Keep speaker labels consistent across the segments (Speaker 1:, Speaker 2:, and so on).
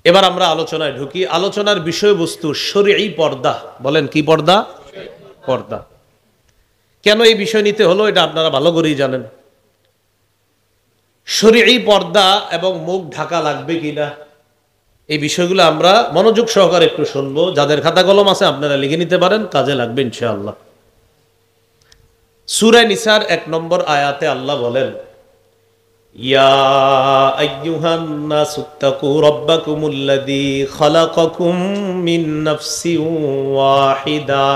Speaker 1: এবার আমরা আলোচনায় ঢুকি। আলোচনার বিষয়বস্তু শরঈ পর্দা। বলেন কি পর্দা? পর্দা। কেন এই বিষয় নিতে হলো এটা আপনারা ভালো করেই জানেন। শরঈ পর্দা এবং মুখ ঢাকা লাগবে কিনা এই বিষয়গুলো আমরা মনোযোগ সহকারে একটু শুনবো। যাদের খাতা কলম আছে আপনারা লিখে নিতে পারেন, কাজে লাগবে ইনশাআল্লাহ। সূরা নিসার 1 নম্বর আয়াতে আল্লাহ বলেন, ইয়া আইয়ুহান নাসুত্তাকু রাব্বাকুমুল্লাযী খালাকাকুম মিন নাফসিন ওয়াহিদা।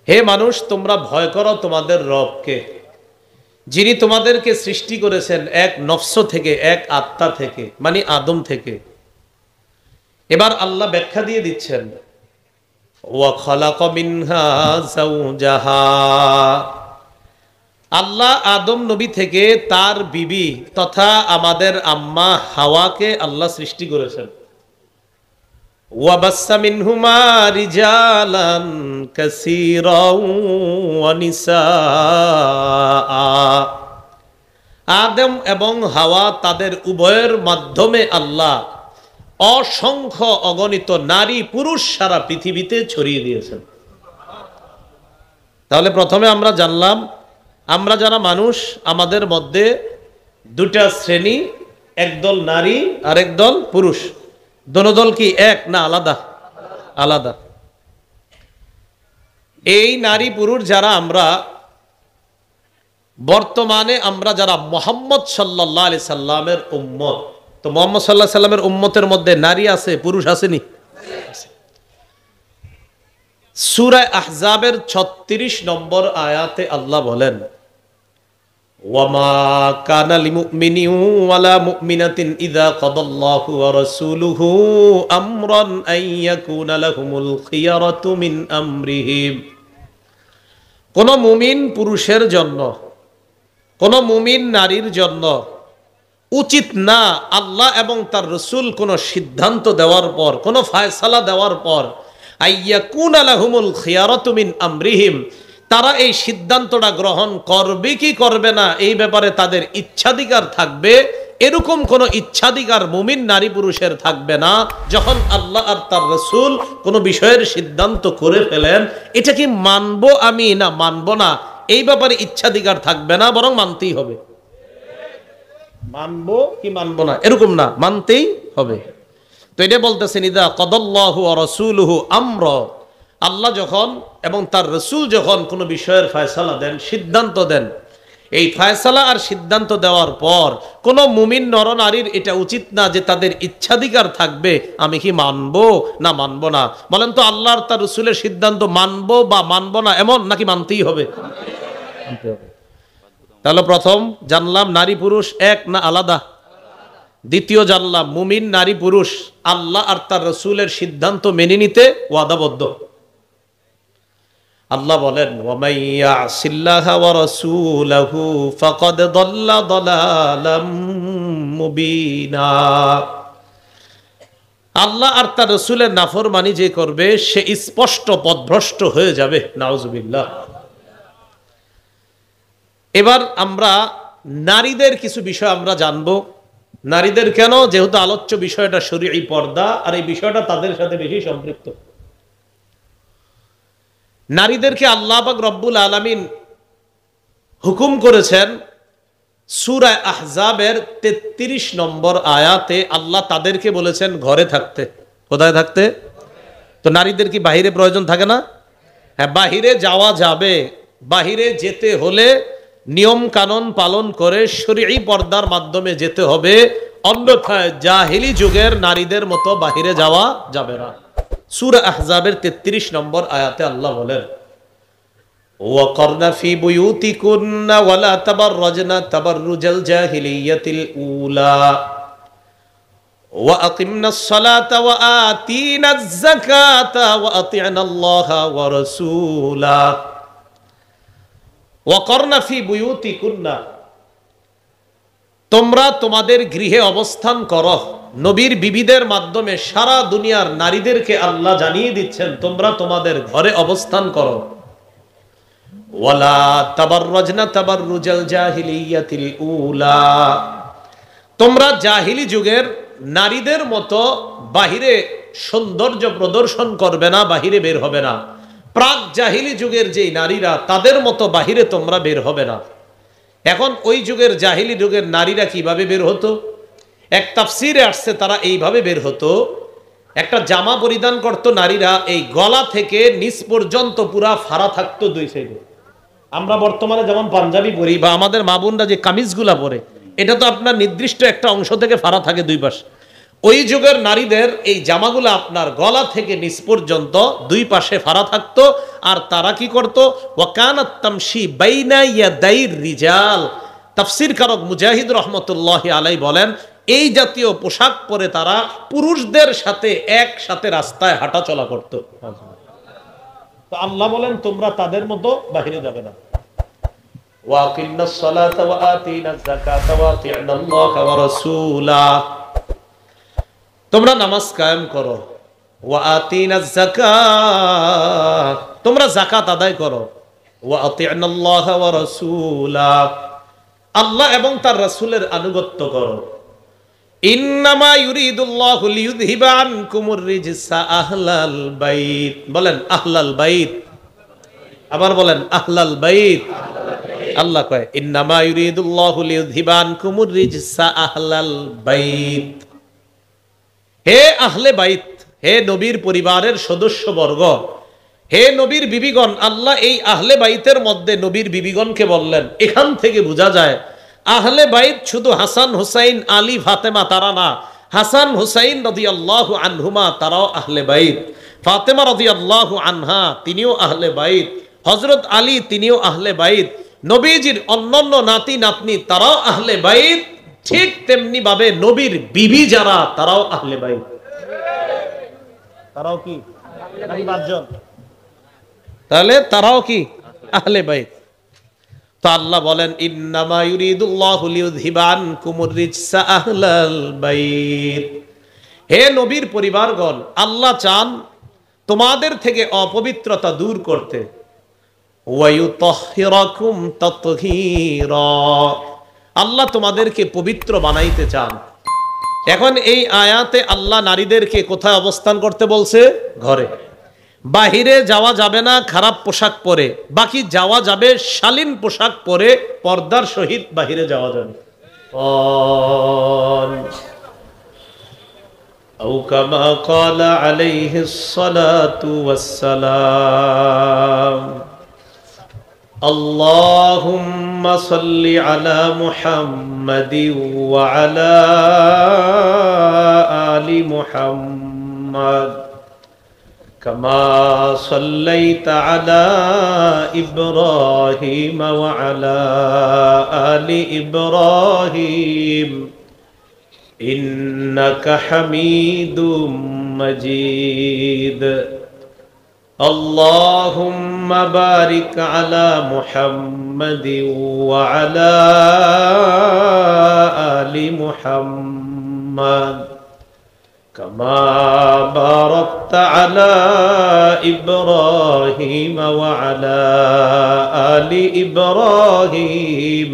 Speaker 1: হে মানুষ, তোমরা ভয় করো তোমাদের রবকে, যিনি তোমাদেরকে সৃষ্টি করেছেন এক নফস থেকে, এক আত্মা থেকে, মানে আদম থেকে। এবার আল্লাহ ব্যাখ্যা দিয়ে দিচ্ছেন, ওয়া খালাকা মিনহা যাওজাহা। আল্লাহ আদম নবী থেকে তার বিবি তথা আমাদের আম্মা হাওয়াকে আল্লাহ সৃষ্টি করেছেন। ওয়া বাসসা মিনহুমা রিজালান কাসীরাও ওয়া নিসাআ। আদম এবং হাওয়া তাদের উভয়ের মাধ্যমে আল্লাহ অসংখ্য অগণিত নারী পুরুষ সারা পৃথিবীতে ছড়িয়ে দিয়েছেন। তাহলে প্রথমে আমরা জানলাম, আমরা যারা মানুষ, আমাদের মধ্যে দুটা শ্রেণী, একদল নারী আর একদল পুরুষ। দোনো দল কি এক না আলাদা? আলাদা। এই নারী পুরুষ যারা আমরা বর্তমানে, আমরা যারা মুহাম্মদ সাল্লাল্লাহু আলাইহি সাল্লামের উম্মত, তো মুহাম্মদ সাল্লাল্লাহু আলাইহি সাল্লামের উম্মতের মধ্যে নারী আছে, পুরুষ আসেনি? সূরা আহজাবের 36 নম্বর আয়াতে আল্লাহ বলেন, ওয়ামা কানা লিমুমিনিন ওয়ালা মুমিনাতিন ইযা কাদাল্লাহু ওয়া রাসূলুহু আমরান আইয়াকুনা লাহুমুল খিয়ারাতু মিন আমরিহিম। কোন মুমিন পুরুষের জন্য, কোন মুমিন নারীর জন্য উচিত না আল্লাহ এবং তার রাসূল কোন সিদ্ধান্ত দেওয়ার পর, কোন ফয়সালা দেওয়ার পর, আইয়াকুনা লাহুমুল খিয়ারাতু মিন আমরিহিম, তারা এই সিদ্ধান্তটা গ্রহণ করবে কি করবে না এই ব্যাপারে তাদের ইচ্ছাধিকার থাকবে, এরকম কোন ইচ্ছাধিকার মুমিন নারী পুরুষের থাকবে না। যখন আল্লাহ আর তার রাসূল কোন বিষয়ের সিদ্ধান্ত করে ফেলেন, এটা কি মানবো আমি না মানবো না, এই ব্যাপারে ইচ্ছাধিকার থাকবে না, বরং মানতেই হবে। মানবো কি মানবো না এরকম না, মানতেই হবে। তো এটা বলতেছেন, ইদা কাদাল্লাহু ওয়া রাসূলুহু আমরা, আল্লাহ যখন এবং তার রাসূল যখন কোনো বিষয়ের ফয়সালা দেন, সিদ্ধান্ত দেন, এই ফয়সালা আর সিদ্ধান্ত দেওয়ার পর কোন মুমিন নরনারীর এটা উচিত না যে তাদের ইচ্ছাধিকার থাকবে আমি কি মানবো না মানবো না। বলেন তো, আল্লাহর তার রাসূলের সিদ্ধান্ত মানবো বা মানবো না এমন, নাকি মানতেই হবে? তাহলে প্রথম জানলাম নারী পুরুষ এক না আলাদা। দ্বিতীয় জানলাম মুমিন নারী পুরুষ আল্লাহ আর তার রাসূলের সিদ্ধান্ত মেনে নিতে ওয়াদাবদ্ধ। আল্লাহ বলেন, ওয়ামাই ইয়াসিল্লাহা ওয়া রাসূলাহু ফাকাদ দাল্লা দালালাম মুবিনা। আল্লাহ আর তার রাসূলের নাফরমানি যে করবে সে স্পষ্ট পথভ্রষ্ট হয়ে যাবে। নাউজুবিল্লাহ। এবার আমরা নারীদের কিছু বিষয় আমরা জানবো। নারীদের কেন? যেহেতু আলোচ্য বিষয়টা শরীয়ী পর্দা, আর এই বিষয়টা তাদের সাথে বেশি সম্পৃক্ত। নারীদেরকে আল্লাহ পাক রব্বুল আলামিন হুকুম করেছেন সূরা আহজাবের 33 নম্বর আয়াতে। আল্লাহ তাদেরকে বলেছেন ঘরে থাকতে। কোথায় থাকতে? তো নারীদের কি বাহিরে প্রয়োজন থাকে না? হ্যাঁ, বাহিরে যাওয়া যাবে। বাহিরে যেতে হলে নিয়ম কানুন পালন করে শরীয়ী পর্দার মাধ্যমে যেতে হবে, অন্যথায় জাহিলি যুগের নারীদের মতো বাহিরে যাওয়া যাবে না। সূরা আহজাবের 33 নম্বর আয়াতে আল্লাহ বলেন, ওয়াকরনা ফি বুয়ুতিকুন্না ওয়ালা তাবাররাজনা তাবাররুজাল জাহিলিয়াতিল উলা ওয়া আকিমনাস সালাতা ওয়া আতিনাজ যাকাতা ওয়া আতি'নাল্লাহা ওয়া রাসূলা। ওয়াকরনা ফি বুয়ুতিকুন্না, তোমরা তোমাদের গৃহে অবস্থান করো। নবীর বিবিদের মাধ্যমে সারা দুনিয়ার নারীদেরকে আল্লাহ জানিয়ে দিচ্ছেন তোমরা তোমাদের ঘরে অবস্থান করো। ওয়ালা তাবাররাজনা তাবাররুজাল জাহিলিয়াতিল উলা, তোমরা জাহিলি যুগের নারীদের মতো বাহিরে সৌন্দর্য প্রদর্শন করবে না, বাহিরে বের হবে না। প্রাক জাহিলি যুগের যেই নারীরা, তাদের মতো বাহিরে তোমরা বের হবে না। এখন ওই যুগের জাহিলি যুগের নারীরা কিভাবে বের হতো? এক তাফসিরে আসছে তারা এইভাবে বের হতো, একটা জামা পরিধান করত নারীরা, এই গলা থেকে নিচ পর্যন্ত পুরা ফাড়া থাকতো দুই সাইডে। আমরা বর্তমানে যেমন পাঞ্জাবি পরি বা আমাদের মা বোনরা যে কামিজগুলা পরে, এটা তো আপনার নির্দিষ্ট একটা অংশ থেকে ফাড়া থাকে দুই পাশে। ওই যুগের নারীদের এই জামাগুলো আপনার গলা থেকে নিচ পর্যন্ত দুই পাশে ফাড়া থাকতো। আর তারা কি করত? ওয়াকানাত তামশি বাইনা ইয়াদাইর রিজাল। তাফসীর কারক মুজাহিদ রহমতুল্লাহি আলাই বলেন, এই জাতীয় পোশাক পরে তারা পুরুষদের সাথে একসাথে রাস্তায় হাঁটা চলা করত। তো আল্লাহ বলেন তোমরা তাদের মতো বাহিরে যাবে না। ওয়াকিন্নাস সালাতা ওয়া আতিনাজ যাকাতা ওয়া আতি'নাল্লাহা ওয়া রাসূলা, তোমরা নামাজ কায়েম করো। ওয়া আতিনাজ যাকাত, তোমরা যাকাত আদায় করো। ওয়া আতি'নাল্লাহা ওয়া রাসূলা, আল্লাহ এবং তার রাসূলের আনুগত্য করো। ইন্নামা ইউরিদুল্লাহু লিইউযহিবা আনকুমুর রিজসা আহলাল বাইত, বলেন আহলাল বাইত, আবার বলেন আহলাল বাইত। আল্লাহ কয় ইন্নামা ইউরিদুল্লাহু লিইউযহিবা আনকুমুর রিজসা আহলাল বাইত। হে আহলে বাইত, হে নবীর পরিবারের সদস্যবর্গ, হে নবীর বিবিগণ, আল্লাহ এই আহলে বাইতের মধ্যে নবীর বিবিগণকে বললেন। এখান থেকে বোঝা যায় আহলে বাইত শুধু হাসান হুসাইন আলী ফাতেমা তারা না, হাসান হুসাইন রাদিয়াল্লাহু আনহুমা তারাও আহলে বাইত, ফাতেমা রাদিয়াল্লাহু আনহা তিনিও আহলে বাইত, হযরত আলী তিনিও আহলে বাইত, নবীজির অন্যান্য নাতি নাতনি তারাও আহলে বাইত। ঠিক তেমনি ভাবে নবীর বিবি যারা তারাও আহলে বাইত। তারাও কি? তাহলে তারাও কি? আহলে বাইত। তো আল্লাহ বলেন ইন্নামা ইউরিদুল্লাহু লিইউযহিবা আনকুমুর রিজসা আহলাল বাইত। হে নবীর পরিবারগণ, আল্লাহ চান তোমাদের থেকে অপবিত্রতা দূর করতে। ওয়া ইউতাহহিরাকুম তাতহীরা, আল্লাহ তোমাদেরকে পবিত্র বানাইতে চান। এখন এই আয়াতে আল্লাহ নারীদেরকে কোথায় অবস্থান করতে বলছে? ঘরে। বাহিরে যাওয়া যাবে না খারাপ পোশাক পরে, বাকি যাওয়া যাবে শালীন পোশাক পরে, পর্দার সহিত বাহিরে যাওয়া যাবে। আও কামা ক্বালা আলাইহিস সালাতু ওয়াস সালাম, আল্লাহুম্মা সাল্লি আলা মুহাম্মাদিন ওয়া আলা আলি মুহাম্মাদ কামা সাল্লাইতা আলা ইব্রাহিম ওয়া আলা আলি ইব্রাহিম ইন্নাকা হামিদুম মাজিদ। আল্লাহুম্মা বারিক আলা মুহাম্মাদিন ওয়া আলা আলি মুহাম্মাদ কামা বারাকতা আলা ইব্রাহিম ওয়া আলা আলি ইব্রাহিম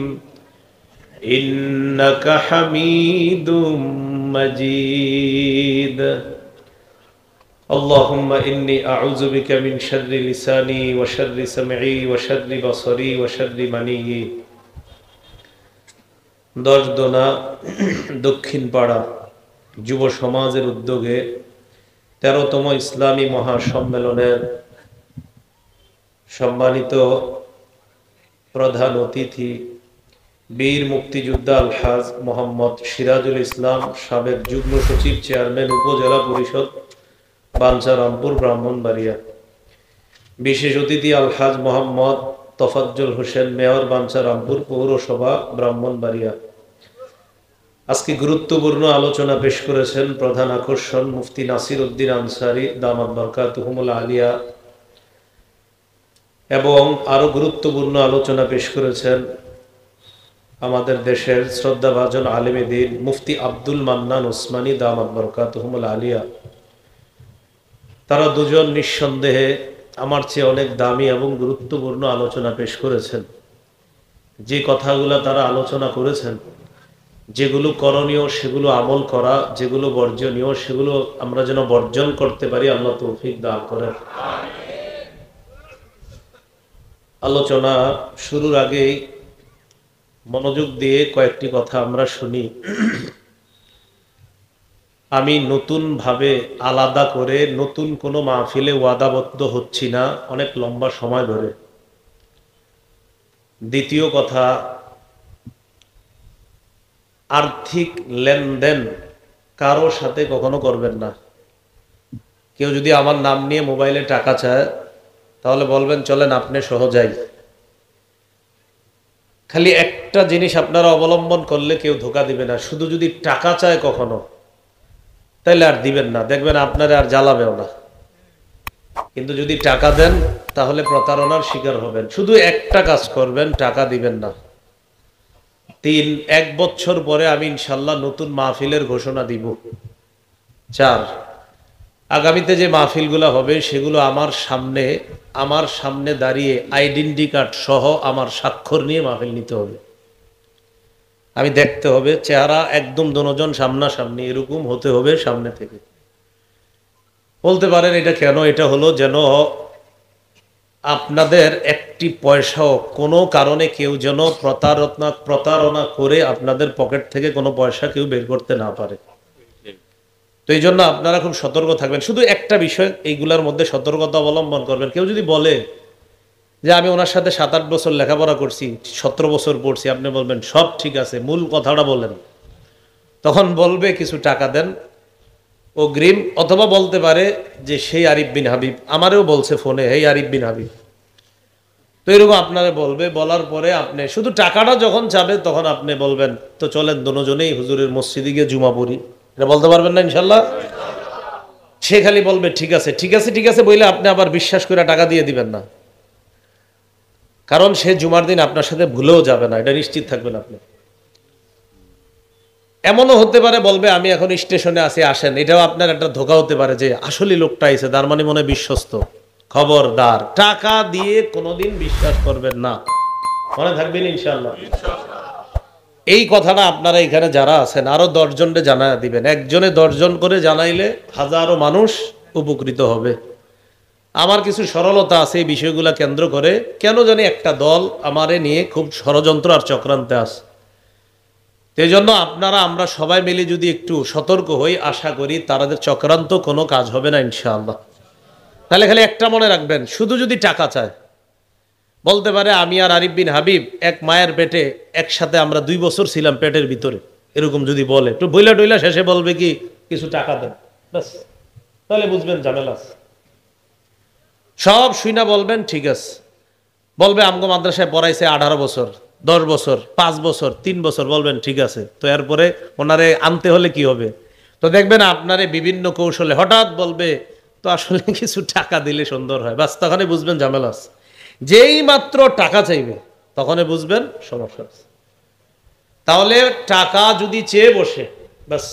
Speaker 1: ইন্নাকা হামিদুম মাজিদ। اللهم إني أعوذ بك من شر لساني وشر سمعي وشر بصري وشر مني। দশদোনা দক্ষিণ পাড়া যুব সমাজের উদ্যোগে 13তম ইসলামী মহাসম্মেলনের সম্মানিত প্রধান অতিথি বীর মুক্তিযোদ্ধা আলহাজ মোহাম্মদ সিরাজুল ইসলাম, সাবেক যুগ্ম সচিব, চেয়ারম্যান উপজেলা পরিষদ বাঞ্ছারামপুর ব্রাহ্মণবাড়িয়া, বিশেষ অতিথি আলহাজ মোহাম্মদ তফাজ্জল হোসেন, মেয়র বাঞ্ছারামপুর পৌরসভা ব্রাহ্মণবাড়িয়া। আজকে গুরুত্বপূর্ণ আলোচনা পেশ করেছেন প্রধান আকর্ষণ মুফতি নাসির উদ্দিন আনসারী দামাত বরকাতুহুমুল আলিয়া, এবং আরো গুরুত্বপূর্ণ আলোচনা পেশ করেছেন আমাদের দেশের শ্রদ্ধাভাজন আলেমে দ্বীন মুফতি আব্দুল মান্নান ওসমানী দামাত বরকাতুহুমুল আলিয়া। তারা দুজন নিঃসন্দেহে আমার চেয়ে অনেক দামি এবং গুরুত্বপূর্ণ আলোচনা পেশ করেছেন। যে কথাগুলো তারা আলোচনা করেছেন যেগুলো করণীয় সেগুলো আমল করা, যেগুলো বর্জনীয় সেগুলো আমরা যেন বর্জন করতে পারি। আল্লাহ তৌফিক দান করেন। আলোচনা শুরুর আগেই মনোযোগ দিয়ে কয়েকটি কথা আমরা শুনি। আমি নতুন ভাবে আলাদা করে নতুন কোনো মাহফিলে ওয়াদাবদ্ধ হচ্ছি না অনেক লম্বা সময় ধরে। দ্বিতীয় কথা, আর্থিক লেনদেন কারো সাথে কখনো করবেন না। কেউ যদি আমার নাম নিয়ে মোবাইলে টাকা চায় তাহলে বলবেন চলেন আপনি সহ যাই। খালি একটা জিনিস আপনারা অবলম্বন করলে কেউ ধোকা দিবে না, শুধু যদি টাকা চায় কখনো তাহলে আর দিবেন না, দেখবেন আপনারা আর জ্বালাবেও না। কিন্তু যদি টাকা দেন তাহলে প্রতারণার শিকার হবেন। শুধু একটা কাজ করবেন, টাকা দিবেন না। 1 বছর পরে আমি ইনশাল্লাহ নতুন মাহফিলের ঘোষণা দিব। 4, আগামীতে যে মাহফিলগুলো হবে সেগুলো আমার সামনে দাঁড়িয়ে আইডেন্টি কার্ড সহ আমার স্বাক্ষর নিয়ে মাহফিল নিতে হবে। আমি দেখতে হবে, চেহারা একদম দুজন সামনাসামনি এরকম হতে হবে সামনে থেকে। বলতে পারেন এটা কেন? এটা হলো যেন আপনাদের একটি পয়সাও কোনো কারণে কেউ যেন প্রতারণা করে আপনাদের পকেট থেকে কোনো পয়সা কেউ বের করতে না পারে। তো এই জন্য আপনারা খুব সতর্ক থাকবেন। শুধু একটা বিষয় এইগুলোর মধ্যে সতর্কতা অবলম্বন করবেন। কেউ যদি বলে যে আমি ওনার সাথে 7-8 বছর লেখাপড়া করছি, 17 বছর পড়ছি, আপনি বলবেন সব ঠিক আছে, মূল কথাটা বলেন। তখন বলবে কিছু টাকা দেন অগ্রিম, অথবা বলতে পারে যে সেই আরিফ বিন হাবিব আমারও বলছে ফোনে, এই আরিফ বিন হাবিব। তো এরকম আপনারা বলবে, বলার পরে আপনি শুধু টাকাটা যখন চাবে তখন আপনি বলবেন তো চলেন দুজনেই হুজুরের মসজিদে গিয়ে জুমা পড়ি। এটা বলতে পারবেন না ইনশাল্লাহ? সে খালি বলবে ঠিক আছে ঠিক আছে ঠিক আছে বলে আপনি আবার বিশ্বাস করে টাকা দিয়ে দিবেন না, কারণ সে জুমার দিন আপনার সাথে ভুলেও যাবে না, এটা নিশ্চিত থাকবেন আপনি। এমনও হতে পারে বলবে আমি এখন স্টেশনে আছি আসেন, এটাও আপনার একটা ধোঁকা হতে পারে যে আসলে লোকটা আইছে, তার মানে মনে বিশ্বস্ত। খবরদার, টাকা দিয়ে কোনোদিন বিশ্বাস করবেন না, মনে থাকবেন ইনশাআল্লাহ। এই কথাটা আপনারা এখানে যারা আছেন আরো 10 জনকে জানায় দিবেন। একজনে 10 জন করে জানাইলে হাজারো মানুষ উপকৃত হবে। আমার কিছু সরলতা আছে এই বিষয়গুলো কেন্দ্র করে, কেন জানি একটা দল আমারে নিয়ে খুব ষড়যন্ত্র আর চক্রান্তে আছে। সেই জন্য আমরা সবাই মিলে যদি একটু সতর্ক হই, আশা করি তাদের চক্রান্ত কোনো কাজ হবে না ইনশাআল্লাহ। তাহলে খালি একটা মনে রাখবেন, শুধু যদি টাকা চায়, বলতে পারে আমি আর আরিফ বিন হাবিব এক মায়ের পেটে একসাথে আমরা 2 বছর ছিলাম পেটের ভিতরে, এরকম যদি বলে, একটু বইলা টইলা শেষে বলবে কি কিছু টাকা দেন, ব্যাস, তাহলে বুঝবেন ঝামেলা আছে। সব শুইনা বলবেন ঠিক আছে। বলবে আমগো মাদ্রাসায় পড়াইছে 18 বছর, 10 বছর, 5 বছর, 3 বছর, বলবেন ঠিক আছে। তো এরপরে ওনারে আনতে হলে কি হবে? তো দেখবেন আপনারে বিভিন্ন কৌশলে হঠাৎ বলবে তো আসলে কিছু টাকা দিলে সুন্দর হয়, বাস তখনই বুঝবেন ঝামেলা আছে। যেই মাত্র টাকা চাইবে তখনই বুঝবেন সমস্যা আছে। তাহলে টাকা যদি চেয়ে বসে, বাস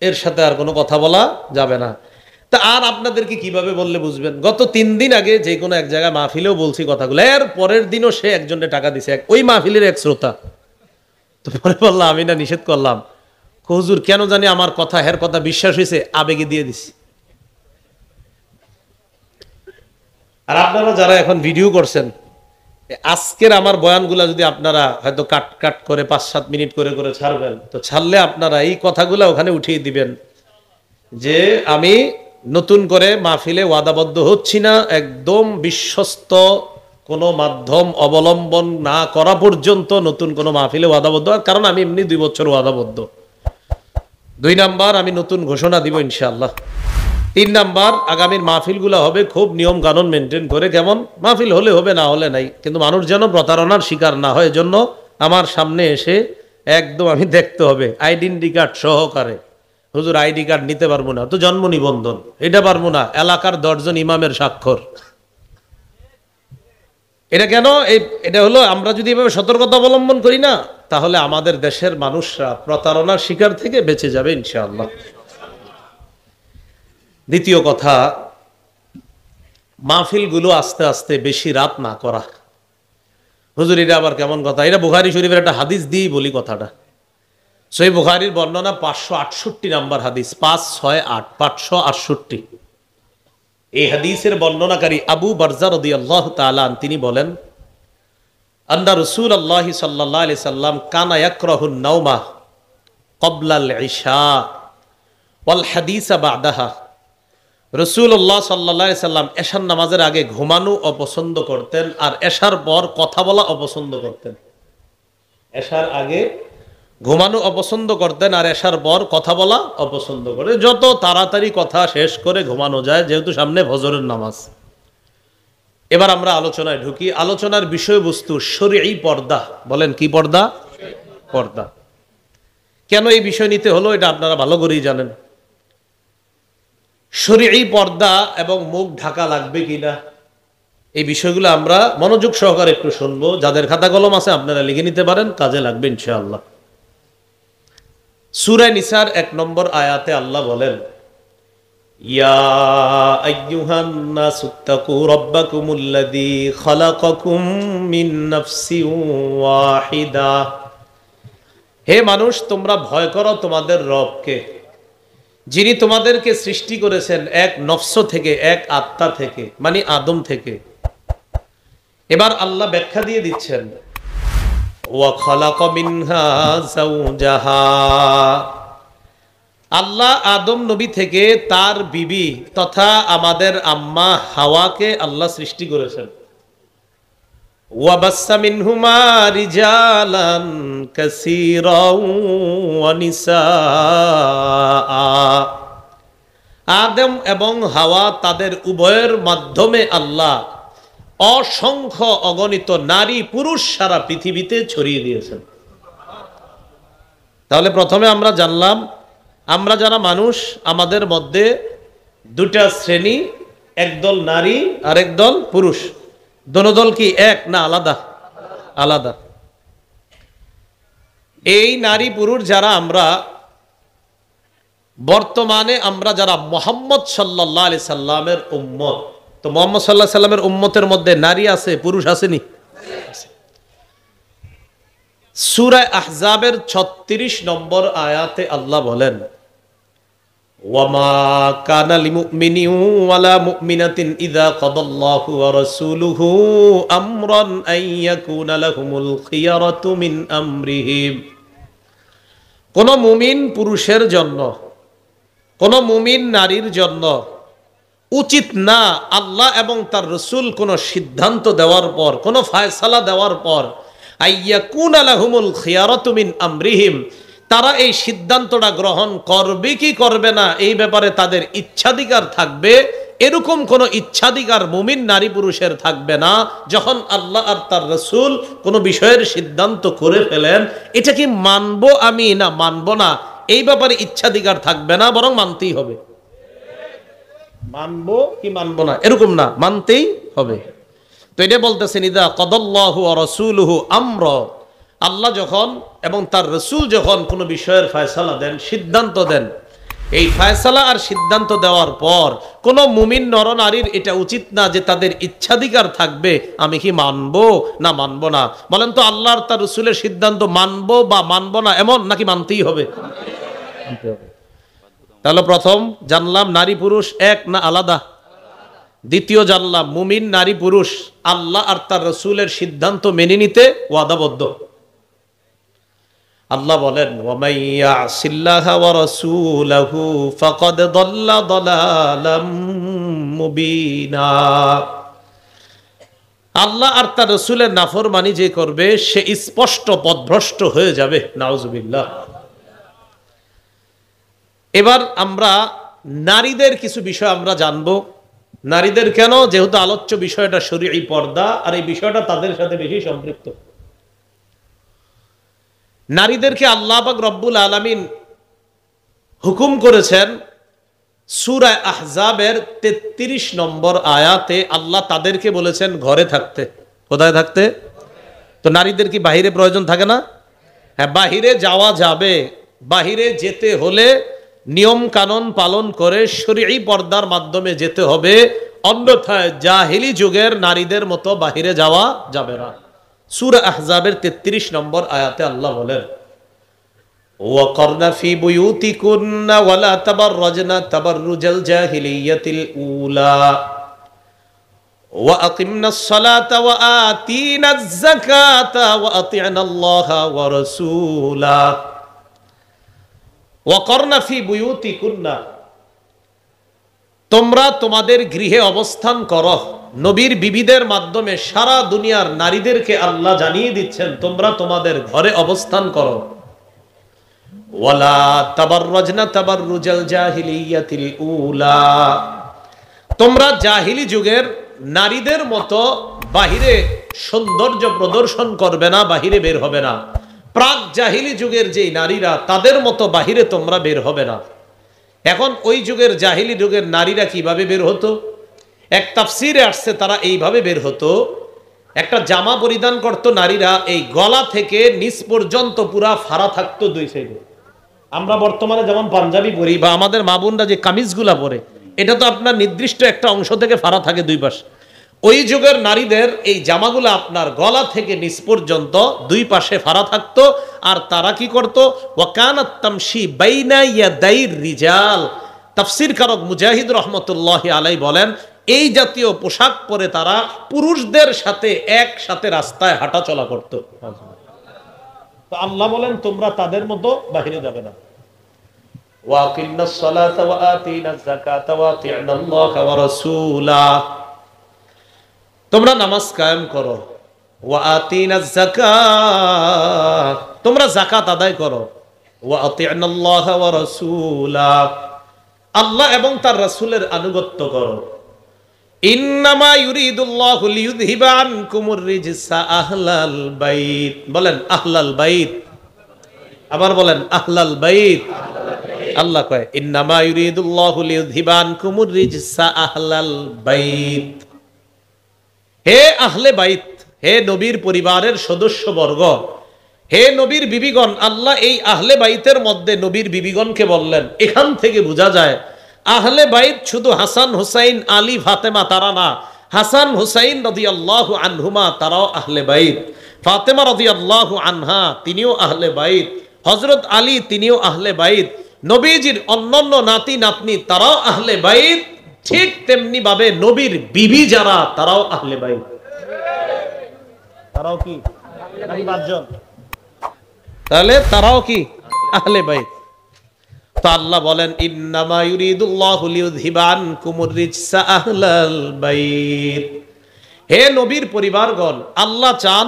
Speaker 1: এর সাথে আর কোনো কথা বলা যাবে না। তা আর আপনাদেরকে কিভাবে বললে বুঝবেন? গত 3 দিন আগে যে কোনো এক জায়গায় মাহফিলেও বলছি কথাগুলো, এর পরের দিনও সে একজনের টাকা দিছে, ওই মাহফিলের এক শ্রোতা। তো পরে বললাম আমি না নিষেধ করলাম, হুজুর কেন জানি আমার কথা হের কথা বিশ্বাস হয়েছে, আবেগে দিয়ে দিছি। আর আপনারা যারা এখন ভিডিও করছেন, আজকের আমার বয়ানগুলা যদি আপনারা হয়তো কাট কাট করে 5-7 মিনিট করে করে ছাড়বেন, তো ছাড়লে আপনারা এই কথাগুলো ওখানে উঠিয়ে দিবেন যে আমি নতুন করে মাহফিলে ওয়াদাবদ্ধ হচ্ছি না, একদম বিশ্বস্ত কোনো মাধ্যম অবলম্বন না করা পর্যন্ত নতুন কোনো মাহফিলে ওয়াদাবদ্ধ, কারণ আমি এমনি 2 বছর ওয়াদাবদ্ধ। 2 নাম্বার, আমি নতুন ঘোষণা দিব ইনশাআল্লাহ। 3 নাম্বার, আগামীর মাহফিলগুলো হবে খুব নিয়ম কানুন মেনটেন করে। কেমন মাহফিল হলে হবে, না হলে নাই, কিন্তু মানুষ যেন প্রতারণার শিকার না হয়, এজন্য আমার সামনে এসে একদম আমি দেখতে হবে আইডেন্টি কার্ড সহকারে। হুজুর আইডি কার্ড নিতে পারবো না, তো জন্ম নিবন্ধন এটা পারবো না, এলাকার 10 জন ইমামের স্বাক্ষর। এটা কেন? এটা হলো আমরা যদি এভাবে সতর্কতা অবলম্বন করি না, তাহলে আমাদের দেশের মানুষরা প্রতারণার শিকার থেকে বেঁচে যাবে ইনশাআল্লাহ। দ্বিতীয় কথা, মাহফিলগুলো আস্তে আস্তে বেশি রাত না করা। হুজুর এটা আবার কেমন কথা? এটা বুখারী শরীফের একটা হাদিস দিয়েই বলি কথাটা। সহিহ বুখারীর বর্ণনা 568 নম্বর হাদিস, 568 568। এই হাদিসের বর্ণনাকারী আবু বারজা রাদিয়াল্লাহু তাআলা আন তিনি বলেন, আন্না রাসূলুল্লাহ সাল্লাল্লাহু আলাইহি সাল্লাম কানা ইয়াকরাহুন নাওমা ক্বাবলাল ইশা ওয়াল হাদিসা বা'দাহা। রাসূলুল্লাহ সাল্লাল্লাহু আলাইহি সাল্লাম এশার নামাজের আগে ঘুমানো অপছন্দ করতেন আর এশার পর কথা বলা অপছন্দ করতেন। এশার আগে ঘুমানো অপছন্দ করতেন আর এশার পর কথা বলা অপছন্দ করে, যত তাড়াতাড়ি কথা শেষ করে ঘুমানো যায়, যেহেতু সামনে ফজরের নামাজ। এবার আমরা আলোচনায় ঢুকি। আলোচনার বিষয়বস্তু শরঈ পর্দা। বলেন কি পর্দা? পর্দা। কেন এই বিষয় নিতে হলো এটা আপনারা ভালো করেই জানেন। শরঈ পর্দা এবং মুখ ঢাকা লাগবে কিনা এই বিষয়গুলো আমরা মনোযোগ সহকারে একটু শুনবো। যাদের খাতা কলম আছে আপনারা লিখে নিতে পারেন, কাজে লাগবে ইনশাআল্লাহ। সূরা নিসার 1 নম্বর আয়াতে আল্লাহ বলেন, ইয়া আইয়ুহান নাসুত্তাকু রাব্বাকুমুল্লাযী খালাকাকুম মিন নাফসিন ওয়াহিদা। হে মানুষ, তোমরা ভয় করো তোমাদের রবকে, যিনি তোমাদেরকে সৃষ্টি করেছেন এক নফস থেকে, এক আত্মা থেকে, মানে আদম থেকে। এবার আল্লাহ ব্যাখ্যা দিয়ে দিচ্ছেন, ওয়া খালাকা মিনহা যাওজাহা। আল্লাহ আদম নবী থেকে তার বিবি তথা আমাদের আম্মা হাওয়াকে আল্লাহ সৃষ্টি করেছেন। ওয়া বাসসা মিনহুমা রিজালান কাসীরাও ওয়া নিসাআ। আদম এবং হাওয়া তাদের উভয়ের মাধ্যমে আল্লাহ অসংখ্য অগণিত নারী পুরুষ সারা পৃথিবীতে ছড়িয়ে দিয়েছেন। তাহলে প্রথমে আমরা জানলাম, আমরা যারা মানুষ, আমাদের মধ্যে দুটা শ্রেণী, একদল নারী আর একদল পুরুষ। দোনো দল কি এক না আলাদা? আলাদা। এই নারী পুরুষ যারা আমরা বর্তমানে, আমরা যারা মুহাম্মদ সাল্লাল্লাহু আলাইহি সাল্লামের উম্মত, তো মুহাম্মদ সাল্লাল্লাহু আলাইহি সাল্লামের উম্মতের মধ্যে নারী আছে, পুরুষ আসেনি? সূরা আহজাবের 36 নম্বর আয়াতে আল্লাহ বলেন, ওয়ামা কানা লিমুমিনিন ওয়ালা মুমিনাতিন ইযা কাদাল্লাহু ওয়া রাসূলুহু আমরান আইয়াকুনা লাহুমুল খিয়ারাতু মিন আমরিহিম। কোন মুমিন পুরুষের জন্য, কোন মুমিন নারীর জন্য উচিত না আল্লাহ এবং তার রাসূল কোন সিদ্ধান্ত দেওয়ার পর, কোন ফয়সালা দেওয়ার পর, আইয়াকুনা লাহুমুল খিয়ারাতু মিন আমরিহিম, তারা এই সিদ্ধান্তটা গ্রহণ করবে কি করবে না এই ব্যাপারে তাদের ইচ্ছাধিকার থাকবে, এরকম কোন ইচ্ছাধিকার মুমিন নারী পুরুষের থাকবে না। যখন আল্লাহ আর তার রাসূল কোন বিষয়ের সিদ্ধান্ত করে ফেলেন, এটা কি মানবো আমি না মানবো না, এই ব্যাপারে ইচ্ছাধিকার থাকবে না, বরং মানতেই হবে। মানবো কি মানবো না এরকম না, মানতেই হবে। তো এটা বলতেছেন, ইদা কাদাল্লাহু ওয়া রাসূলুহু আমরা, আল্লাহ যখন এবং তার রাসূল যখন কোনো বিষয়ের ফয়সালা দেন, সিদ্ধান্ত দেন, এই ফয়সালা আর সিদ্ধান্ত দেওয়ার পর কোন মুমিন নরনারীর এটা উচিত না যে তাদের ইচ্ছাধিকার থাকবে আমি কি মানবো না মানবো না। বলেন তো, আল্লাহর তার রাসূলের সিদ্ধান্ত মানবো বা মানবো না এমন, নাকি মানতেই হবে? তাহলে প্রথম জানলাম নারী পুরুষ এক না আলাদা। দ্বিতীয় জানলাম মুমিন নারী পুরুষ আল্লাহ আর তার রাসূলের সিদ্ধান্ত মেনে নিতে ওয়াদাবদ্ধ। আল্লাহ বলেন, ওয়ামাই ইয়াসিল্লাহা ওয়া রাসূলাহু ফাকাদ দাল্লা দালালাম মুবিনা। আল্লাহ আর তার রাসূলের নাফরমানি যে করবে সে স্পষ্ট পথভ্রষ্ট হয়ে যাবে। নাউজুবিল্লাহ। এবার আমরা নারীদের কিছু বিষয় আমরা জানবো। নারীদের কেন? যেহেতু আলোচ্য বিষয়টা শরঈ পর্দা, আর এই বিষয়টা তাদের সাথে বেশি সম্পৃক্ত। নারীদেরকে আল্লাহ পাক রব্বুল আলামিন হুকুম করেছেন সূরা আহজাবের 33 নম্বর আয়াতে। আল্লাহ তাদেরকে বলেছেন ঘরে থাকতে। কোথায় থাকতে? তো নারীদের কি বাহিরে প্রয়োজন থাকে না? হ্যাঁ, বাহিরে যাওয়া যাবে। বাহিরে যেতে হলে নিয়ম কানুন পালন করে শরঈ পর্দার মাধ্যমে যেতে হবে, অন্যথায় জাহিলি যুগের নারীদের মতো বাহিরে যাওয়া যাবে না। সূরা আহজাবের 33 নম্বর আয়াতে আল্লাহ বলেন, ওয়াকারনা ফি বুয়ুতিকুন্না ওয়ালা তাবাররাজনা তাবাররুজাল জাহিলিয়াতিল উলা ওয়া আকিমনাস সালাতা ওয়া আতিনাজ যাকাতা ওয়া আতি'নাল্লাহা ওয়া রাসূলা। ওয়াকারনা ফি বুয়ুতিকুন্না, তোমরা তোমাদের গৃহে অবস্থান করো। নবীর বিবিদের মাধ্যমে সারা দুনিয়ার নারীদেরকে আল্লাহ জানিয়ে দিচ্ছেন তোমরা তোমাদের ঘরে অবস্থান করো। ওয়ালা তাবাররাজনা তাবাররুজাল জাহিলিয়াতিল উলা, তোমরা জাহিলি যুগের নারীদের মতো বাহিরে সৌন্দর্য প্রদর্শন করবে না, বাহিরে বের হবে না। প্রাক জাহিলি যুগের যেই নারীরা তাদের মতো বাহিরে তোমরা বের হবে না। এখন ওই যুগের জাহিলি যুগের নারীরা কিভাবে বের হতো? এক তাফসিরে আসছে তারা এইভাবে বের হতো, একটা জামা পরিধান করত নারীরা, এই গলা থেকে নিচ পর্যন্ত পুরা ফাড়া থাকতো দুই সাইডে। আমরা বর্তমানে যেমন পাঞ্জাবি পরি বা আমাদের মা বোনরা যে কামিজগুলা পরে, এটা তো আপনার নির্দিষ্ট একটা অংশ থেকে ফাড়া থাকে দুই পাশে। ওই যুগের নারীদের এই জামাগুলো আপনার গলা থেকে নিচ পর্যন্ত দুই পাশে ফাড়া থাকতো। আর তারা কি করত? ওয়াকানাত তামশি বাইনা ইয়াদাইর রিজাল। তাফসীর কারক মুজাহিদ রহমতুল্লাহি আলাইহি বলেন, এই জাতীয় পোশাক পরে তারা পুরুষদের সাথে একসাথে রাস্তায় হাঁটা চলা করত। তো আল্লাহ বলেন তোমরা তাদের মতো বাহিরে যাবে না। ওয়াকিন্নাস সালাতা ওয়া আতিনাজ যাকাতা ওয়া আতি'নাল্লাহা ওয়া রাসূলা, তোমরা নামাজ কায়েম করো। ওয়া আতিনাজ যাকাত, তোমরা যাকাত আদায় করো। ওয়া আতি'নাল্লাহা ওয়া রাসূলা, আল্লাহ এবং তার রাসূলের আনুগত্য করো। ইন্নামা ইউরিদুল্লাহু লিইউযহিবা আনকুমুর রিজসা আহলাল বাইত, বলেন আহলাল বাইত, আবার বলেন আহলাল বাইত। আল্লাহ কয় ইন্নামা ইউরিদুল্লাহু লিইউযহিবা আনকুমুর রিজসা আহলাল বাইত। হে আহলে বাইত, হে নবীর পরিবারের সদস্যবর্গ, হে নবীর বিবিগণ। আল্লাহ এই আহলে বাইতের মধ্যে নবীর বিবিগণকে বললেন। এখান থেকে বোঝা যায় আহলে বাইত শুধু হাসান হুসাইন আলী ফাতেমা তারা না, হাসান হুসাইন রাদিয়াল্লাহু আনহুমা তারাও আহলে বাইত, ফাতেমা রাদিয়াল্লাহু আনহা তিনিও আহলে বাইত, হযরত আলী তিনিও আহলে বাইত, নবীজির অন্যান্য নাতি নাতনি তারাও আহলে বাইত। ঠিক তেমনি ভাবে নবীর বিবি যারা তারাও আহলে বাইত। তারাও কি নাকি পাঁচজন? তাহলে তারাও কি আহলে বাইত। তো আল্লাহ বলেন ইন্নামা ইউরিদুল্লাহু লিইউযহিবা আনকুমুর রিজসা আহলাল বাইত। হে নবীর পরিবারগণ, আল্লাহ চান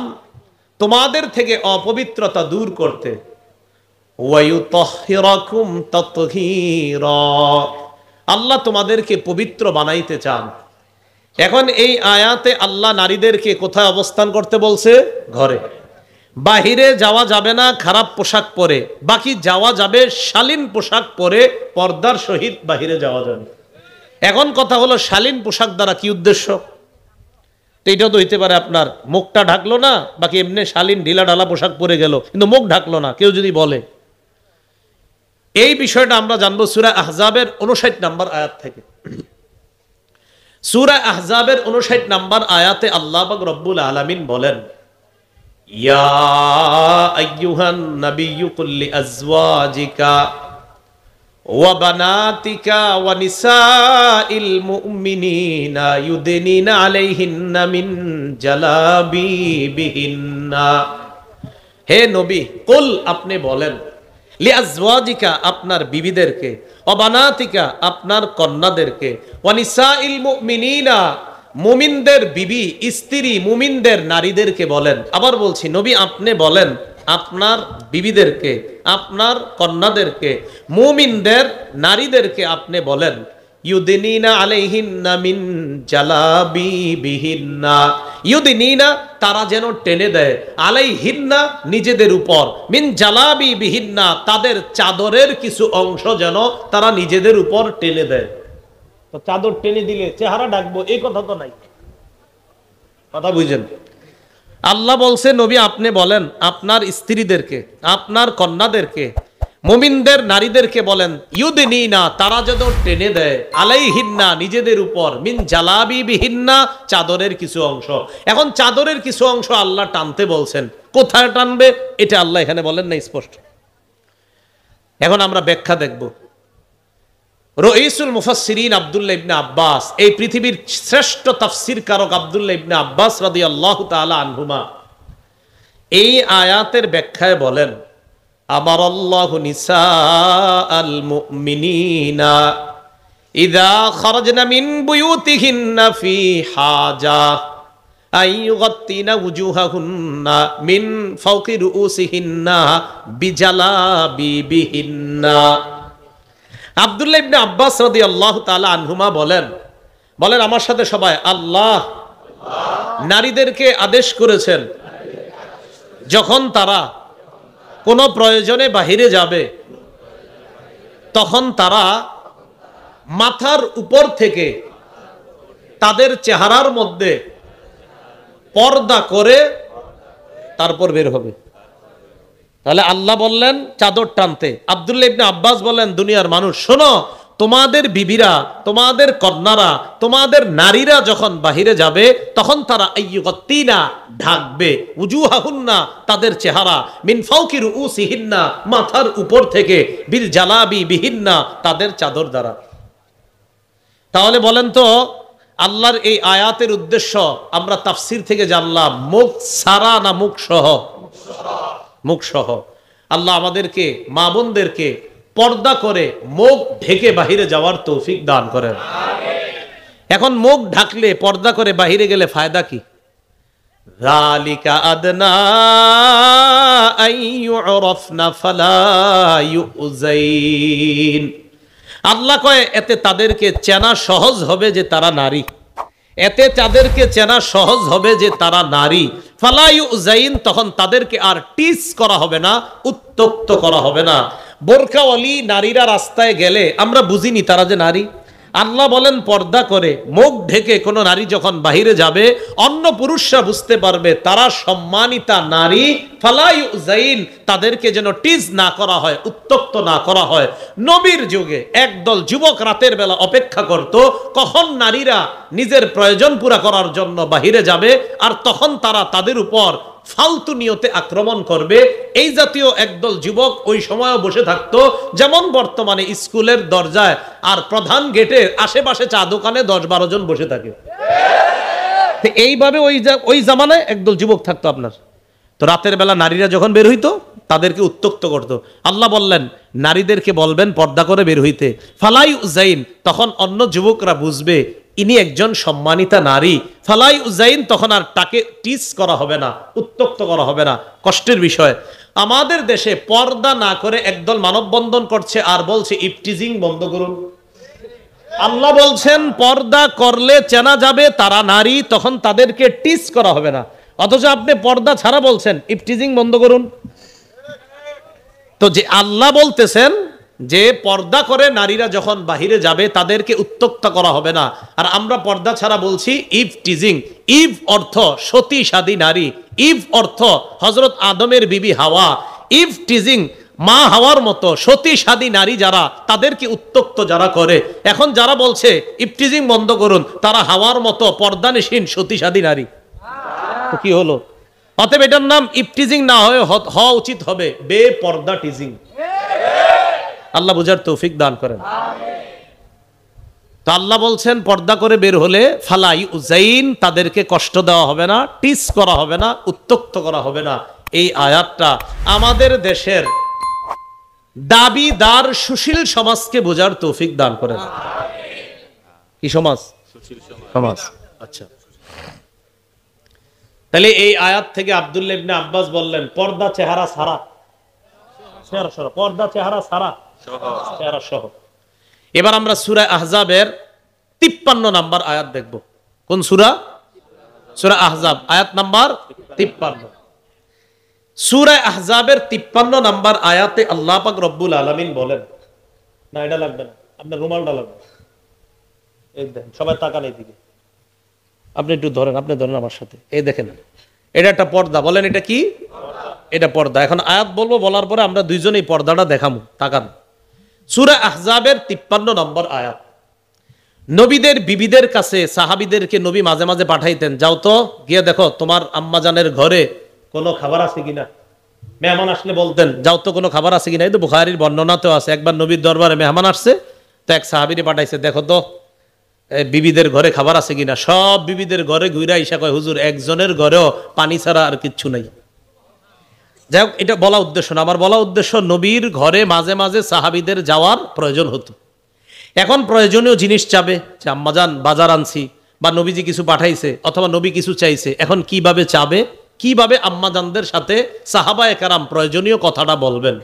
Speaker 1: তোমাদের থেকে অপবিত্রতা দূর করতে। ওয়া ইউতাহহিরাকুম তাতহীরা, আল্লাহ তোমাদেরকে পবিত্র বানাইতে চান। এখন এই আয়াতে আল্লাহ নারীদেরকে কোথায় অবস্থান করতে বলছে? ঘরে। বাহিরে যাওয়া যাবে না খারাপ পোশাক পরে, বাকি যাওয়া যাবে শালীন পোশাক পরে, পর্দার সহিত বাহিরে যাওয়া যাবে। এখন কথা হলো শালীন পোশাক দ্বারা কি উদ্দেশ্য? এইটাও তো হইতে পারে আপনার মুখটা ঢাকলো না, বাকি এমনি শালীন ঢিলা ঢালা পোশাক পরে গেল কিন্তু মুখ ঢাকলো না, কেউ যদি বলে। এই বিষয়টা আমরা জানবো সূরা আহজাবের 59 নম্বর আয়াত থেকে। সূরা আহজাবের 59 নম্বর আয়াতে আল্লাহ পাক রব্বুল আলামিন বলেন, ইয়া আইয়ুহান নাবিয়্যু কুল লিআজওয়াজিকা ওয়া বানাতিকা ওয়া নিসাইল মুমিনিনা ইউদিনিনা আলাইহিন্না মিন জালাবিবিহিন্না। হে নবী, কুল আপনি বলেন, লিআজওয়াজিকা আপনার বিবিদেরকে, ওয়া বানাতিকা আপনার কন্যাদেরকে, ওয়া নিসাইল মুমিনিনা মুমিনদের বিবি স্ত্রী মুমিনদের নারীদেরকে বলেন। আবার বলছি নবী আপনি বলেন আপনার বিবিদেরকে, আপনার কন্যাদেরকে, মুমিনদের নারীদেরকে আপনি বলেন, ইউদিনিনা আলাইহিন্না মিন জালাবিবিহিন্না, ইউদিনিনা তারা যেন টেনে দেয়, আলাইহিন্না নিজেদের উপর, মিন জালাবিবিহিন্না তাদের চাদরের কিছু অংশ যেন তারা নিজেদের উপর টেনে দেয়। তো চাদর টেনে দিলে চেহারা ঢাকবো এই কথা তো নাই, কথা বুঝেন? আল্লাহ বলছে নবী আপনি বলেন আপনার স্ত্রীদেরকে, আপনার কন্যাদেরকে, মুমিনদের নারীদেরকে বলেন, ইউদিনিনা তারা যেন টেনে দেয়, আলাইহিন্না নিজেদের উপর, মিন জালাবিবিহিন্না চাদরের কিছু অংশ। এখন চাদরের কিছু অংশ আল্লাহ টানতে বলছেন, কোথায় টানবে এটা আল্লাহ এখানে বলেন না স্পষ্ট। এখন আমরা ব্যাখ্যা দেখব। রঈসুল মুফাসসিরিন আব্দুল্লাহ ইবনে আব্বাস, এই পৃথিবীর শ্রেষ্ঠ তাফসীর কারক আব্দুল্লাহ ইবনে আব্বাস রাদিয়াল্লাহু তাআলা আনহুমা এই আয়াতের ব্যাখ্যায় বলেন, আমারাল্লাহু নিসাআল মুমিনিনা ইযা খারাজনা মিন বুয়ুতিহিন্না ফি হাজা আইয়ুগাত্তিনা উজুহাহুন্না মিন ফাওকি রুউসিহিন্না বিজালাবিবিহিন্না। আব্দুল্লাহ ইবনে আব্বাস রাদিয়াল্লাহু তাআলা আনহুমা বলেন আমার সাথে সবাই, আল্লাহ নারীদেরকে আদেশ করেছেন যখন তারা কোনো প্রয়োজনে বাহিরে যাবে তখন তারা মাথার উপর থেকে তাদের চেহারার মধ্যে পর্দা করে তারপর বের হবে। তাহলে আল্লাহ বললেন চাদর টানতে, আব্দুল্লাহ ইবনে আব্বাস বলেন দুনিয়ার মানুষ শোনো, তোমাদের বিবিরা, তোমাদের কন্যারা, তোমাদের নারীরা যখন বাহিরে যাবে তখন তারা আইয়ুগাত্তিনা ঢাকবে, উজুহাহুন্না তাদের চেহারা, মিন ফাওকি রুউসিহিন্না মাথার উপর থেকে, বিল জালাবি বিহিন্না তাদের চাদর দ্বারা। তাহলে বলেন তো আল্লাহর এই আয়াতের উদ্দেশ্য আমরা তাফসীর থেকে জানলাম মুখ সারা না মুখ সহ? মুখ সহ। আল্লাহ আমাদেরকে, মা বোনদেরকে পর্দা করে মুখ ঢেকে বাহিরে যাওয়ার তৌফিক দান করেন। এখন মুখ ঢাকলে, পর্দা করে বাহিরে গেলে ফায়দা কি? যালিকা আদনা আইয়ুরাফনা ফালা ইউযাইন। আল্লাহ কয় এতে তাদেরকে চেনা সহজ হবে যে তারা নারী, এতে তাদেরকে চেনা সহজ হবে যে তারা নারী। ফালা ইউযাইন, তখন তাদেরকে আর টিস করা হবে না, উত্তক্ত করা হবে না। বোরকাওয়ালি নারীরা রাস্তায় গেলে আমরা বুঝিনি তারা যে নারী। আল্লাহ বলেন পর্দা করে মুখ ঢেকে কোনো নারী যখন বাহিরে যাবে অন্য পুরুষরা বুঝতে পারবে তারা সম্মানিতা নারী। ফালা ইউযাইন, তাদেরকে যেন টিজ না করা হয়, উত্তক্ত না করা হয়। নবীর যুগে একদল যুবক রাতের বেলা অপেক্ষা করত কখন নারীরা নিজের প্রয়োজন পুরা করার জন্য বাহিরে যাবে, আর তখন তারা তাদের উপর ফালতু নিয়তে আক্রমণ করবে। এই জাতীয় একদল যুবক ওই সময়ও বসে থাকতো, যেমন বর্তমানে স্কুলের দরজায় আর প্রধান গেটের আশেপাশে চা দোকানে 10-12 জন বসে থাকে। এইভাবে ওই জামানায় একদল যুবক থাকতো আপনার। তো রাতের বেলা নারীরা যখন বের হইতো তাদেরকে উত্তক্ত করত। আল্লাহ বললেন নারীদেরকে বলবেন পর্দা করে বের হইতে। ফালা ইউযাইন, তখন অন্য যুবকরা বুঝবে ইনি একজন সম্মানিতা নারী। ফালা ইউযাইন, তখন আর তাকে টিস করা হবে না, উত্তক্ত করা হবে না। কষ্টের বিষয় আমাদের দেশে পর্দা না করে একদল মানববন্ধন করছে আর বলছে ইফটিজিং বন্ধ করুন। আল্লাহ বলছেন পর্দা করলে চেনা যাবে তারা নারী, তখন তাদেরকে টিস করা হবে না। অথচ আপনি পর্দা ছাড়া বলছেন ইফটিজিং বন্ধ করুন। তো যে আল্লাহ বলতেছেন যে পর্দা করে নারীরা যখন বাহিরে যাবে তাদেরকে উত্তক্ত করা হবে না, আর আমরা পর্দা ছাড়া বলছি ইফটিজিং। ইভ অর্থ সতী সাদী নারী, ইভ অর্থ হযরত আদমের বিবি হাওয়া। ইফটিজিং মা হাওয়ার মতো সতী সাদী নারী যারা, তাদেরকে উত্তক্ত যারা করে। এখন যারা বলছে ইফটিজিং বন্ধ করুন তারা হাওয়ার মতো পর্দানিসীন সতী সাদী নারী। তো কি হলো? অতএব এটার নাম ইফটিজিং না হয়ে হওয়া উচিত হবে বেপর্দা টিজিং। আল্লাহ বুঝার তৌফিক দান করেন। তো আল্লাহ বলছেন পর্দা করে বের হলে ফালা ইউযাইন, তাদেরকে কষ্ট দেওয়া হবে না, টিস করা হবে না, উত্তক্ত করা হবে না। এই আয়াতটা আমাদের দেশের দাবিদার সুশীল সমাজকে বোঝার তৌফিক দান করেন। কি সমাজ? সমাজ। আচ্ছা, তাহলে এই আয়াত থেকে আব্দুল্লাহ ইবনে আব্বাস বললেন পর্দা চেহারা সারা, পর্দা চেহারা সারা, চেহারা সহ। এবার আমরা সূরা আহজাবের 53 নাম্বার আয়াত দেখব। কোন সূরা? সূরা আহজাব আয়াত নাম্বার 53। সূরা আহজাবের 53 নাম্বার আয়াতে আল্লাহ পাক রব্বুল আলামিন বলেন, না এটা লাগবে না, আপনার রুমালটা লাগবে। এই দেখেন, সবাই তাকান এইদিকে, আপনি একটু ধরেন, আপনি ধরেন আমার সাথে। এই দেখেন এটা একটা পর্দা, বলেন এটা কি? এটা পর্দা। এখন আয়াত বলবো, বলার পরে আমরা দুইজনেই পর্দাটা দেখাবো। তাকান, সূরা আহজাবের 53 নম্বর আয়াত। নবীদের বিবিদের কাছে সাহাবীদেরকে নবী মাঝে মাঝে পাঠাইতেন, যাও তো গিয়ে দেখো তোমার আম্মাজানের ঘরে কোনো খাবার আছে কিনা। মেহমান আসলে বলতেন, যাও তো কোনো খাবার আছে কিনা। এই তো বুখারীর বর্ণনাতেও আছে, একবার নবীর দরবারে মেহমান আসছে, তো এক সাহাবীরে পাঠাইছে, দেখো তো বিবিদের ঘরে খাবার আছে কিনা। সব বিবিদের ঘরে ঘুরে আইসা কয়, হুজুর একজনের ঘরেও পানি ছাড়া আর কিচ্ছু নাই। যাই হোক, এটা বলা উদ্দেশ্য না। আমার বলা উদ্দেশ্য, নবীর ঘরে মাঝে মাঝে সাহাবীদের যাওয়ার প্রয়োজন হতো। এখন প্রয়োজনীয় জিনিস চাবে, যে আম্মাজান বাজার আনছি, বা নবীজি কিছু পাঠাইছে, অথবা নবী কিছু চাইছে, এখন কিভাবে চাবে, কিভাবে আম্মাজানদের সাথে সাহাবায়ে কেরাম প্রয়োজনীয় কথাটা বলবেন।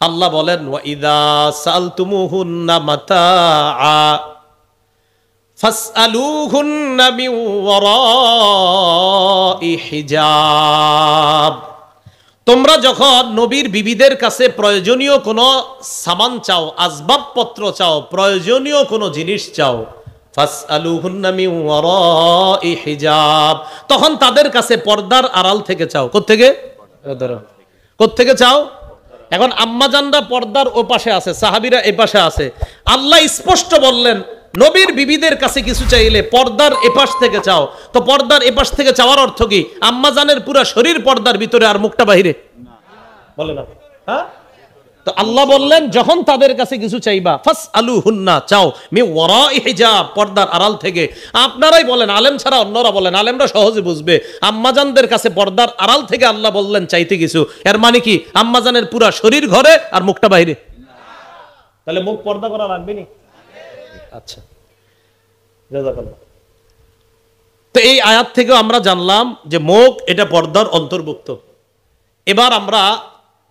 Speaker 1: আল্লাহ বলেন, ওয়াইদা সালতুমুহুন্না মাতাআ ফাসআলুহুন্না মিন ওয়ারাই হিজাব। তোমরা যখন নবীর বিবিদের কাছে প্রয়োজনীয় কোনো সামান চাও, আসবাবপত্র চাও, প্রয়োজনীয় কোনো জিনিস চাও, ফাসআলুহুন্না মিন ওয়ারাই হিজাব, তখন তাদের কাছে পর্দার আড়াল থেকে চাও। কোত্থেকে? কোত্থেকে চাও? এখন আম্মাজানরা পর্দার ওপাশে আছে, সাহাবীরা এপাশে আছে। আল্লাহ স্পষ্ট বললেন, নবীর বিবিদের কাছে কিছু চাইলে পর্দার এপাশ থেকে চাও। তো পর্দার এপাশ থেকে চাওয়ার অর্থ কি? আম্মাজানের পুরা শরীর পর্দার ভিতরে আর মুখটা বাহিরে? বলে না, হ্যাঁ? তো আল্লাহ বললেন, যখন তাদের কাছে কিছু চাইবা, ফাসআলুহুন্না, চাও, মিন ওয়ারাই হিজাব, পর্দার আড়াল থেকে। আপনারাই বলেন, আলেম ছাড়া অন্যরা বলেন, আলেমরা সহজে বুঝবে। আম্মাজানদের কাছে পর্দার আড়াল থেকে আল্লাহ বললেন চাইতে কিছু, এর মানে কি? আম্মাজানের পুরা শরীর ঘরে আর মুখটা বাহিরে। তাহলে মুখ পর্দা করা লাগবে নি? আচ্ছা, তো এই আয়াত থেকেও আমরা জানলাম যে মুখ এটা পর্দার অন্তর্ভুক্ত। এবার আমরা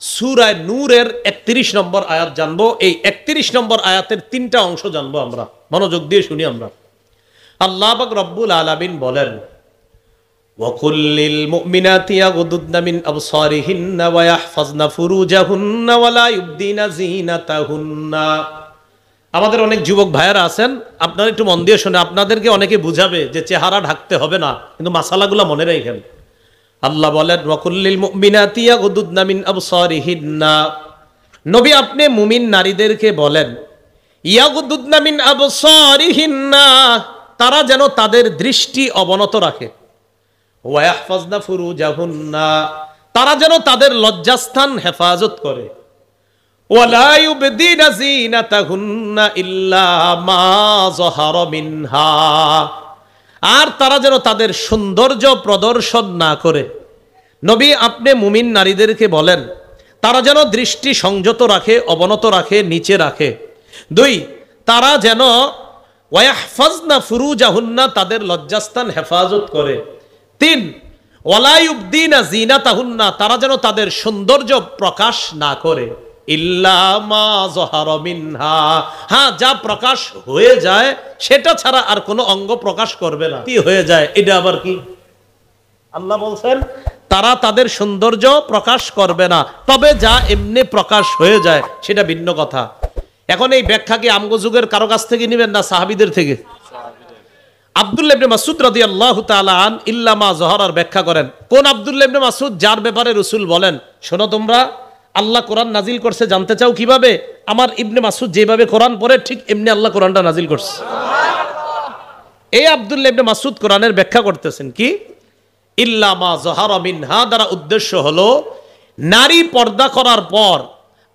Speaker 1: সূরা নূরের 31 নম্বর আয়াত জানবো। এই 31 নম্বর আয়াতের 3টা অংশ জানবো আমরা, মনোযোগ দিয়ে শুনি আমরা। আল্লাহ পাক রব্বুল আলামিন বলেন, ওয়াকুল্লিল মুমিনাতি ইয়াগুদুদনা মিন আবসারিহিন্না ওয়া ইয়াহফাজনা ফুরুজাহুন্না ওয়া লা ইউবদিনা যিনাতাহুন্না। আমাদের অনেক যুবক ভাইয়েরা আছেন, আপনারা একটু মন দিয়ে শুনে, আপনাদেরকে অনেকে বুঝাবে যে চেহারা ঢাকতে হবে না, কিন্তু মাসালাগুলো মনে রাখেন। আল্লাহ বলেন, ওয়াকুল্লিল মুমিনাতি ইয়াগুদুদনা মিন আবসারিহিন্না, নবী আপনি মুমিন নারীদেরকে বলেন, ইয়াগুদুদনা মিন আবসারিহিন্না, তারা যেন তাদের দৃষ্টি অবনত রাখে, ওয়া ইয়াহফাজনা ফুরুজাহুন্না, তারা যেন তাদের লজ্জাস্থান হেফাজত করে, ওয়ালা ইউবদিনা যিনাতাহুন্না ইল্লা মা যাহারা মিনহা, আর তারা যেন তাদের সৌন্দর্য প্রদর্শন না করে। নবী আপনি মুমিন নারীদেরকে বলেন, তারা যেন দৃষ্টি সংযত রাখে, অবনত রাখে, নিচে রাখে। 2, তারা যেন ওয়াহফাজনা ফুরুজাহুন্না, তাদের লজ্জাস্থান হেফাজত করে। 3, ওয়ালা ইউবদিনা যিনাতাহুন্না, তারা যেন তাদের সৌন্দর্য প্রকাশ না করে, ইল্লা মা যাহারা মিনহা, হ্যাঁ যা প্রকাশ হয়ে যায় সেটা ছাড়া আর কোনো অঙ্গ প্রকাশ করবে না। কি হয়ে যায় এটা আবার কি? আল্লাহ বলছেন তারা তাদের সৌন্দর্য প্রকাশ করবে না, তবে যা এমনি প্রকাশ হয়ে যায় সেটা ভিন্ন কথা। এখন এই ব্যাখ্যা কি আমগো যুগের কারো কাছ থেকে নেবেন না সাহাবীদের থেকে? আব্দুল্লাহ ইবনে মাসউদ রাদিয়াল্লাহু তাআলা আন ইল্লা মা যাহারার ব্যাখ্যা করেন। কোন আব্দুল্লাহ ইবনে মাসউদ? যার ব্যাপারে রাসূল বলেন, শোনো তোমরা, আল্লাহ কোরআন নাজিল করছে, জানতে চাও কিভাবে? আমার ইবনে মাসউদ যেভাবে কোরআন পড়ে ঠিক এমনি আল্লাহ কোরআনটা নাজিল করছে। এই আব্দুল্লাহ ইবনে মাসউদ কোরআনের ব্যাখ্যা করতেছেন কি, ইল্লা মা যাহারা মিনহা দ্বারা উদ্দেশ্য হলো নারী পর্দা করার পর,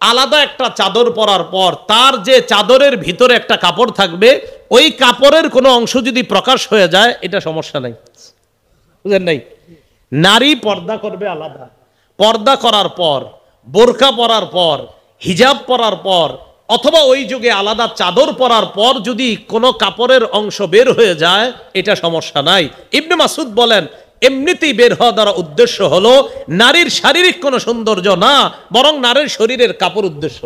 Speaker 1: আলাদা একটা চাদর পরার পর, তার যে চাদরের ভিতরে একটা কাপড় থাকবে, ওই কাপড়ের কোনো অংশ যদি প্রকাশ হয়ে যায় এটা সমস্যা নাই। বুঝেন নাই? নারী পর্দা করবে আলাদা, পর্দা করার পর, বোরকা পরার পর, হিজাব পরার পর, অথবা ওই যুগে আলাদা চাদর পরার পর যদি কোনো কাপড়ের অংশ বের হয়ে যায় এটা সমস্যা নাই। ইবনে মাসউদ বলেন এমনিতেই বের হওয়া দ্বারা উদ্দেশ্য হলো নারীর শারীরিক কোনো সৌন্দর্য না, বরং নারীর শরীরের কাপড় উদ্দেশ্য।